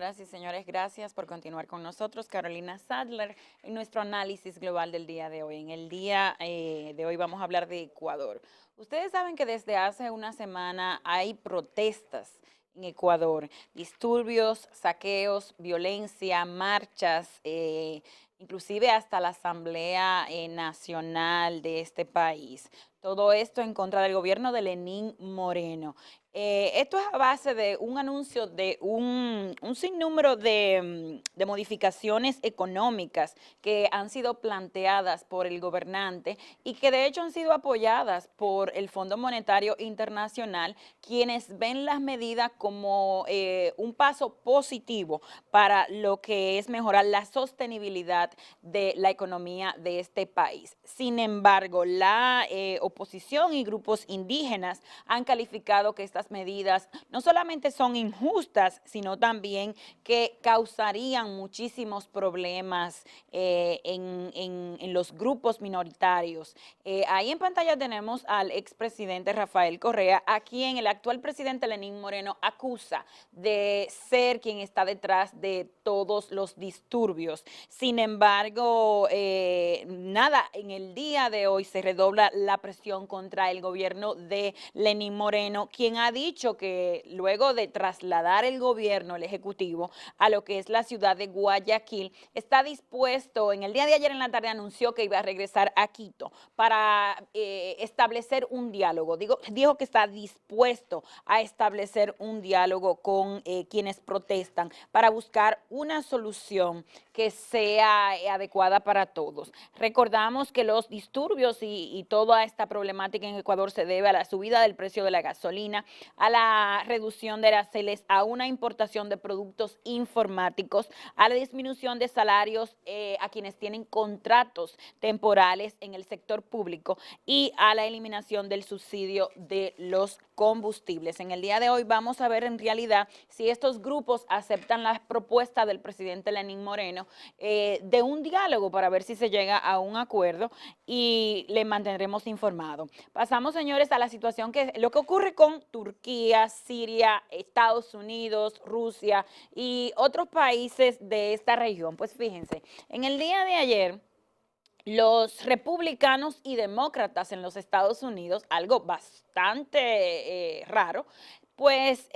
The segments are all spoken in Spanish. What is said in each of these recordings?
Señoras y señores, gracias por continuar con nosotros. Carolina Sadler, en nuestro análisis global del día de hoy. En el día de hoy vamos a hablar de Ecuador. Ustedes saben que desde hace una semana hay protestas en Ecuador, disturbios, saqueos, violencia, marchas, inclusive hasta la Asamblea Nacional de este país. Todo esto en contra del gobierno de Lenín Moreno. Esto es a base de un anuncio de un sinnúmero de modificaciones económicas que han sido planteadas por el gobernante y que de hecho han sido apoyadas por el Fondo Monetario Internacional, quienes ven las medidas como un paso positivo para lo que es mejorar la sostenibilidad de la economía de este país. Sin embargo, la oposición y grupos indígenas han calificado que estas medidas no solamente son injustas, sino también que causarían muchísimos problemas en los grupos minoritarios. Ahí en pantalla tenemos al expresidente Rafael Correa, a quien el actual presidente Lenín Moreno acusa de ser quien está detrás de todos los disturbios. Sin embargo, nada, en el día de hoy se redobla la presión contra el gobierno de Lenín Moreno, quien ha dicho que luego de trasladar el gobierno, el ejecutivo, a lo que es la ciudad de Guayaquil, está dispuesto, en el día de ayer en la tarde anunció que iba a regresar a Quito para establecer un diálogo. Dijo que está dispuesto a establecer un diálogo con quienes protestan para buscar una solución que sea adecuada para todos. Recordamos que los disturbios y toda esta problemática en Ecuador se debe a la subida del precio de la gasolina, a la reducción de aranceles, a una importación de productos informáticos, a la disminución de salarios a quienes tienen contratos temporales en el sector público y a la eliminación del subsidio de los combustibles. En el día de hoy vamos a ver en realidad si estos grupos aceptan las propuestas del presidente Lenín Moreno de un diálogo para ver si se llega a un acuerdo y le mantendremos informado. Pasamos, señores, a la situación lo que ocurre con Turquía, Siria, Estados Unidos, Rusia y otros países de esta región. Pues fíjense, en el día de ayer, los republicanos y demócratas en los Estados Unidos, algo bastante raro, pues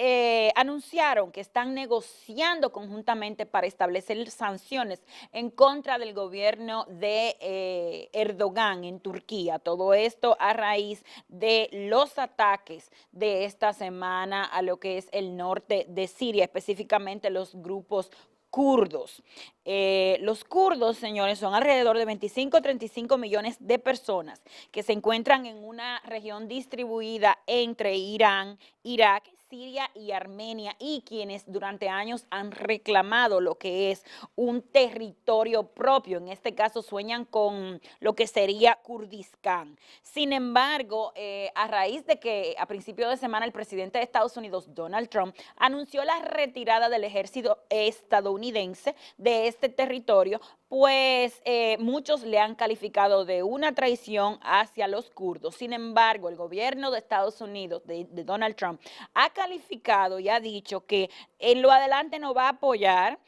anunciaron que están negociando conjuntamente para establecer sanciones en contra del gobierno de Erdogan en Turquía. Todo esto a raíz de los ataques de esta semana a lo que es el norte de Siria, específicamente los grupos kurdos. Los kurdos, señores, son alrededor de 25 o 35 millones de personas que se encuentran en una región distribuida entre Irán, Irak, Siria y Armenia, y quienes durante años han reclamado lo que es un territorio propio. En este caso sueñan con lo que sería Kurdistán. Sin embargo, a raíz de que a principios de semana el presidente de Estados Unidos, Donald Trump, anunció la retirada del ejército estadounidense de este territorio, pues muchos le han calificado de una traición hacia los kurdos. Sin embargo, el gobierno de Estados Unidos, de Donald Trump, ha calificado y ha dicho que en lo adelante no va a apoyar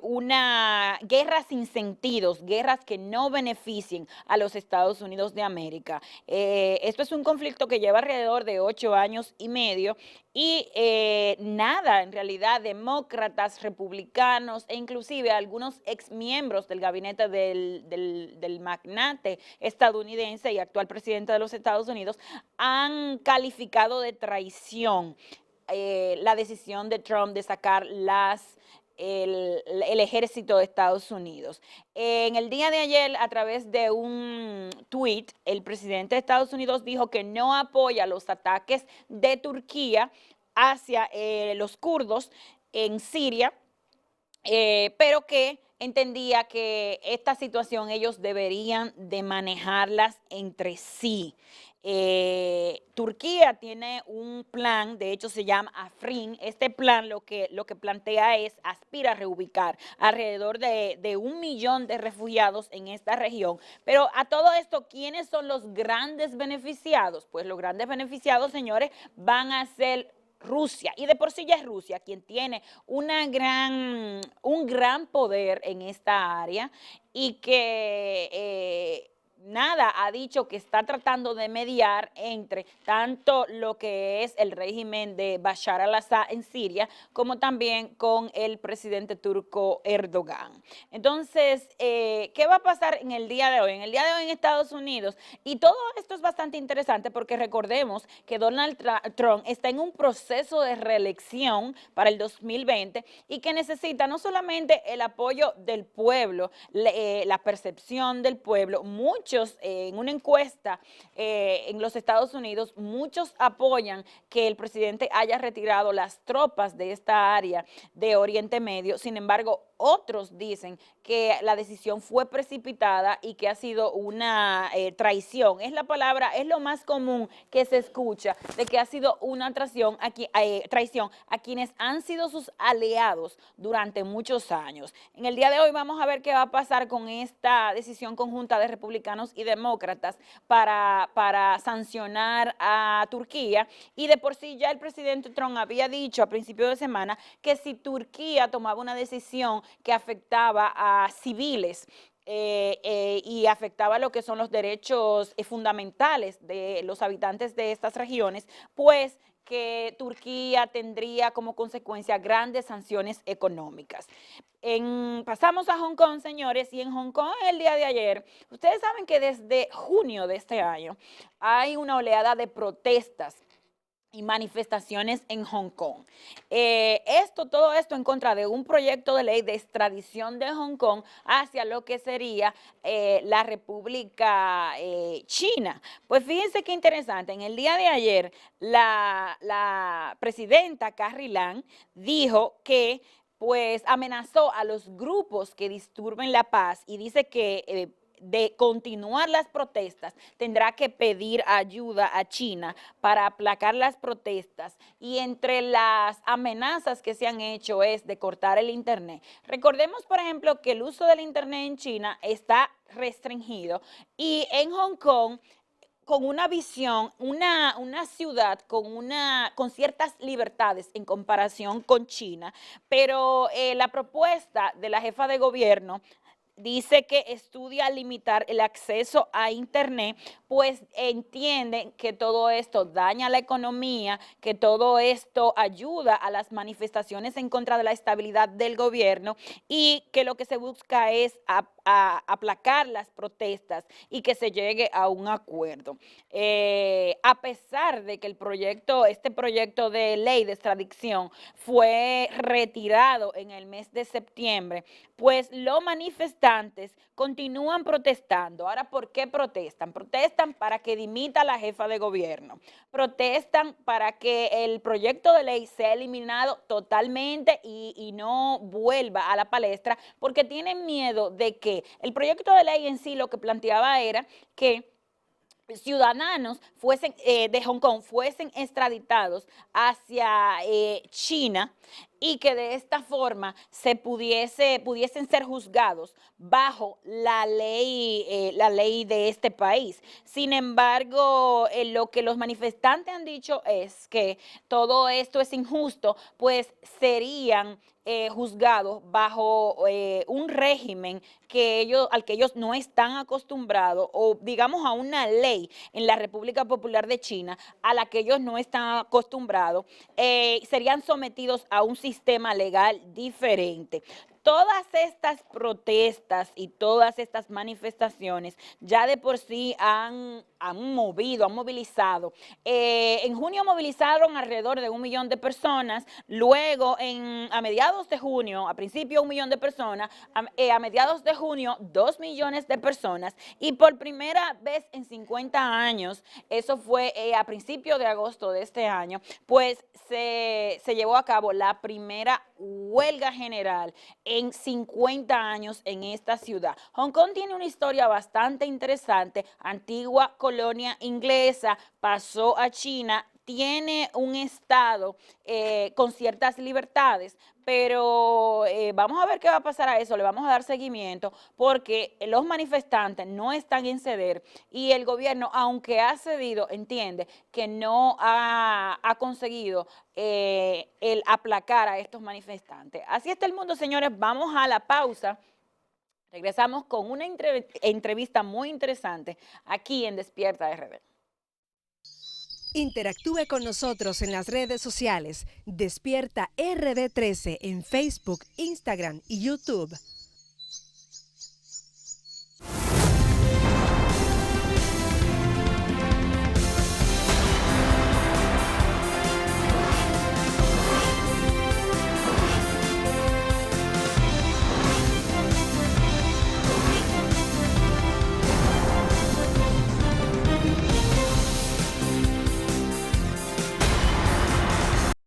una guerra sin sentidos, guerras que no beneficien a los Estados Unidos de América. Esto es un conflicto que lleva alrededor de 8 años y medio y nada, en realidad, demócratas, republicanos e inclusive algunos exmiembros del gabinete del magnate estadounidense y actual presidente de los Estados Unidos han calificado de traición la decisión de Trump de sacar el ejército de Estados Unidos. En el día de ayer, a través de un tuit, el presidente de Estados Unidos dijo que no apoya los ataques de Turquía hacia los kurdos en Siria, pero que entendía que esta situación ellos deberían de manejarlas entre sí. Turquía tiene un plan, de hecho se llama AFRIN. Este plan lo que plantea aspira a reubicar alrededor de 1 millón de refugiados en esta región. Pero a todo esto, ¿quiénes son los grandes beneficiados? Pues los grandes beneficiados, señores, van a ser Rusia, y de por sí ya es Rusia quien tiene un gran poder en esta área y que nada, ha dicho que está tratando de mediar entre tanto lo que es el régimen de Bashar al-Assad en Siria, como también con el presidente turco Erdogan. Entonces, ¿qué va a pasar en el día de hoy? En el día de hoy en Estados Unidos, y todo esto es bastante interesante porque recordemos que Donald Trump está en un proceso de reelección para el 2020 y que necesita no solamente el apoyo del pueblo, la percepción del pueblo, muchos en una encuesta en los Estados Unidos, muchos apoyan que el presidente haya retirado las tropas de esta área de Oriente Medio. Sin embargo, otros dicen que la decisión fue precipitada y que ha sido una traición. Es la palabra, es lo más común que se escucha de que ha sido una traición a quienes han sido sus aliados durante muchos años. En el día de hoy vamos a ver qué va a pasar con esta decisión conjunta de republicanos y demócratas para sancionar a Turquía. Y de por sí ya el presidente Trump había dicho a principios de semana que si Turquía tomaba una decisión que afectaba a civiles y afectaba lo que son los derechos fundamentales de los habitantes de estas regiones, pues que Turquía tendría como consecuencia grandes sanciones económicas. Pasamos a Hong Kong, señores, y en Hong Kong el día de ayer, ustedes saben que desde junio de este año hay una oleada de protestas y manifestaciones en Hong Kong. Todo esto en contra de un proyecto de ley de extradición de Hong Kong hacia lo que sería la República China. Pues fíjense qué interesante, en el día de ayer la presidenta Carrie Lam dijo que pues amenazó a los grupos que disturben la paz y dice que de continuar las protestas, tendrá que pedir ayuda a China para aplacar las protestas y entre las amenazas que se han hecho es de cortar el Internet. Recordemos, por ejemplo, que el uso del Internet en China está restringido y en Hong Kong con una visión, una ciudad con ciertas libertades en comparación con China, pero la propuesta de la jefa de gobierno dice que estudia limitar el acceso a Internet, pues entienden que todo esto daña la economía, que todo esto ayuda a las manifestaciones en contra de la estabilidad del gobierno y que lo que se busca es aplacar las protestas y que se llegue a un acuerdo. A pesar de que este proyecto de ley de extradición fue retirado en el mes de septiembre, pues los manifestantes continúan protestando. Ahora, ¿por qué protestan? Protestan para que dimita la jefa de gobierno. Protestan para que el proyecto de ley sea eliminado totalmente y no vuelva a la palestra, porque tienen miedo de que el proyecto de ley en sí lo que planteaba era que ciudadanos de Hong Kong fuesen extraditados hacia China y que de esta forma pudiesen ser juzgados bajo la ley de este país. Sin embargo, lo que los manifestantes han dicho es que todo esto es injusto, pues serían juzgados bajo un régimen al que ellos no están acostumbrados, o digamos a una ley en la República Popular de China a la que ellos no están acostumbrados, serían sometidos a un sistema legal diferente. Todas estas protestas y todas estas manifestaciones ya de por sí han movilizado. En junio movilizaron alrededor de 1 millón de personas, luego a mediados de junio, a principio 1 millón de personas, a mediados de junio 2 millones de personas y por primera vez en 50 años, eso fue a principios de agosto de este año, pues se llevó a cabo la primera huelga general en 50 años en esta ciudad. Hong Kong tiene una historia bastante interesante, antigua colonia inglesa, pasó a China, tiene un Estado con ciertas libertades, pero vamos a ver qué va a pasar a eso, le vamos a dar seguimiento porque los manifestantes no están en ceder y el gobierno, aunque ha cedido, entiende que no ha conseguido el aplacar a estos manifestantes. Así está el mundo, señores, vamos a la pausa. Regresamos con una entrevista muy interesante aquí en Despierta RD. Interactúe con nosotros en las redes sociales. Despierta RD13 en Facebook, Instagram y YouTube.